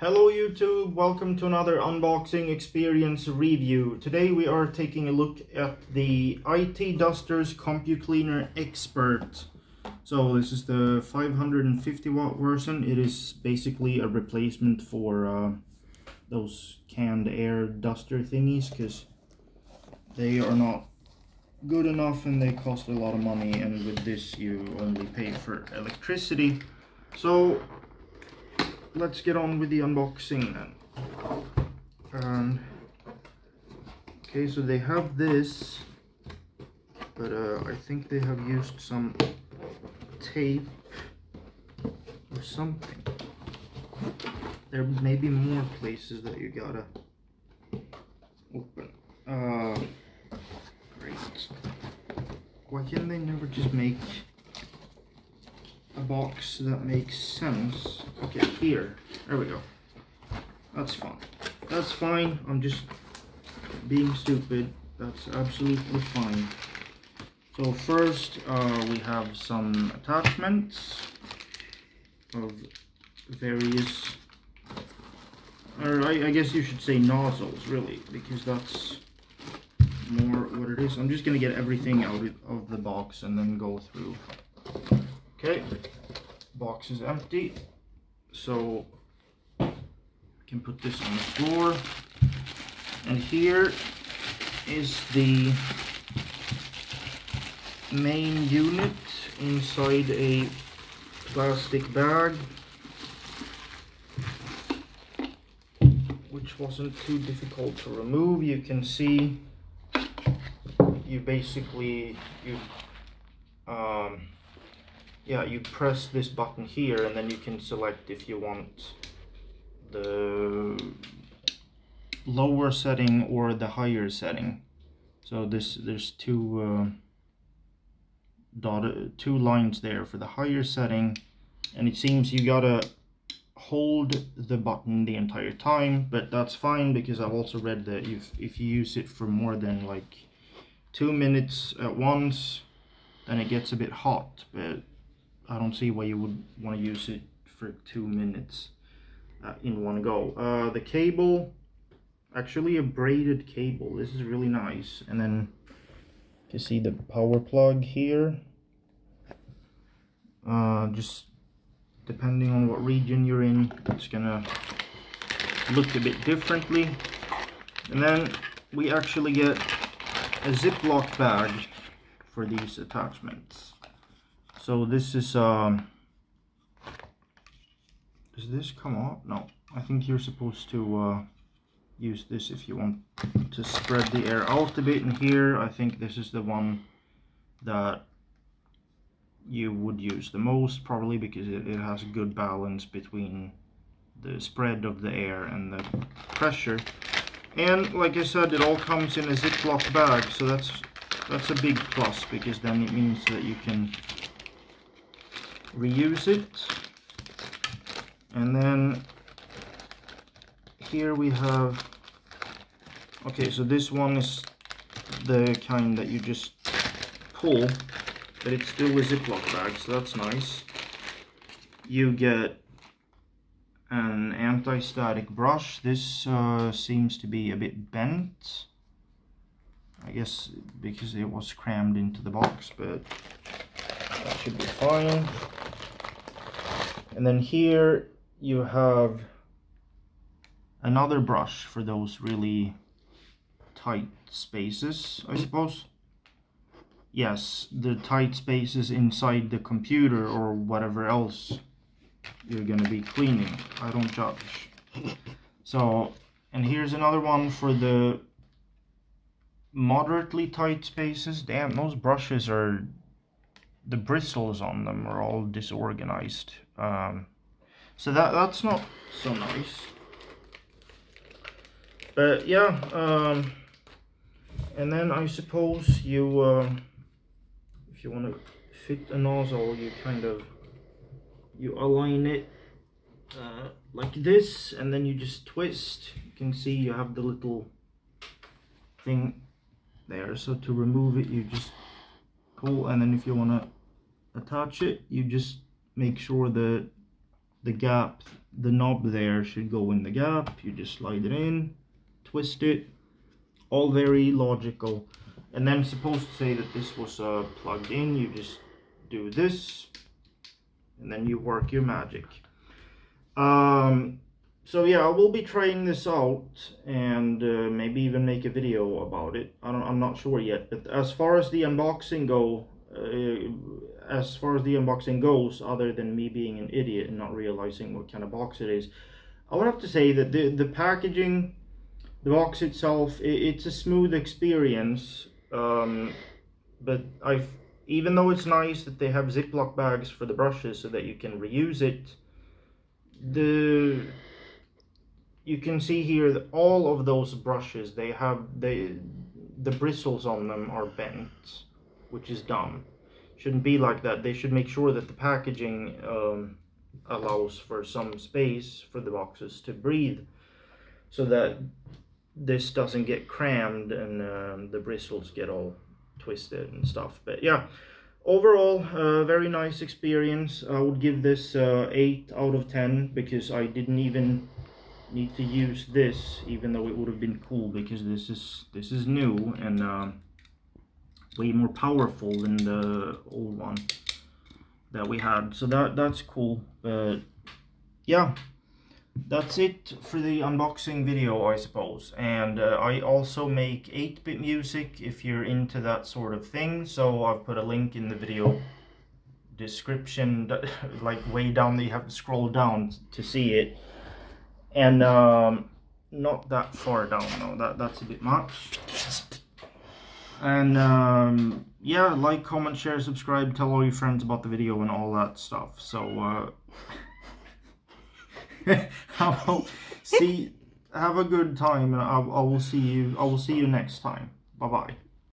Hello YouTube, welcome to another unboxing experience review. Today we are taking a look at the IT Dusters CompuCleaner Xpert. So this is the 550 watt version. It is basically a replacement for those canned air duster thingies, because they are not good enough and they cost a lot of money, and with this you only pay for electricity. So let's get on with the unboxing then. Okay, so they have this, but I think they have used some tape or something. There may be more places that you gotta open. Great. Why can they never just make a box that makes sense? Okay, here, there we go. That's fine. That's fine. I'm just being stupid. That's absolutely fine. So first, we have some attachments of various, or I guess you should say nozzles, really, because that's more what it is. I'm just gonna get everything out of the box and then go through. Okay, box is empty, so I can put this on the floor. And here is the main unit inside a plastic bag, which wasn't too difficult to remove. You can see you basically you press this button here, and then you can select if you want the lower setting or the higher setting. So there's two lines there for the higher setting, and it seems you gotta hold the button the entire time, but that's fine, because I've also read that if you use it for more than like 2 minutes at once, then it gets a bit hot. But I don't see why you would want to use it for 2 minutes in one go. The cable, actually a braided cable. This is really nice. And then you see the power plug here. Just depending on what region you're in, it's gonna look a bit differently. And then we actually get a Ziploc bag for these attachments. So this is does this come off? No, I think you're supposed to use this if you want to spread the air out a bit. And here I think this is the one that you would use the most, probably because it has a good balance between the spread of the air and the pressure. And like I said, it all comes in a Ziploc bag, so that's a big plus, because then it means that you can reuse it. And then here we have, okay, so this one is the kind that you just pull, but it's still a Ziploc bag, so that's nice. You get an anti-static brush. This seems to be a bit bent, I guess because it was crammed into the box, but that should be fine. And then here you have another brush for those really tight spaces, I suppose. Yes, the tight spaces inside the computer or whatever else you're gonna be cleaning. I don't judge. So, and here's another one for the moderately tight spaces. Damn, those brushes are, the bristles on them are all disorganized. So that's not so nice. But yeah, and then I suppose you, if you want to fit a nozzle, you kind of, you align it like this, and then you just twist. You can see you have the little thing there, so to remove it you just pull, and then if you want to attach it, you just make sure that the gap, the knob there should go in the gap. You just slide it in, twist it, all very logical. And then supposed to say that this was plugged in, you just do this and then you work your magic. So yeah, I will be trying this out and maybe even make a video about it. I'm not sure yet, but as far as the unboxing goes, other than me being an idiot and not realizing what kind of box it is, I would have to say that the packaging, the box itself, it's a smooth experience. But even though it's nice that they have Ziploc bags for the brushes so that you can reuse it, you can see here that all of those brushes, they have the bristles on them are bent, which is dumb. Shouldn't be like that. They should make sure that the packaging allows for some space for the boxes to breathe, so that this doesn't get crammed and the bristles get all twisted and stuff. But yeah, overall, very nice experience. I would give this 8 out of 10 because I didn't even need to use this, even though it would have been cool, because this is new and way more powerful than the old one that we had. So that's cool. But yeah, that's it for the unboxing video, I suppose. And I also make 8-bit music if you're into that sort of thing, so I've put a link in the video description, that, like way down there, you have to scroll down to see it. And not that far down though, that's a bit much. And yeah, like, comment, share, subscribe, tell all your friends about the video and all that stuff. So I will have a good time, and I will see you next time. Bye bye.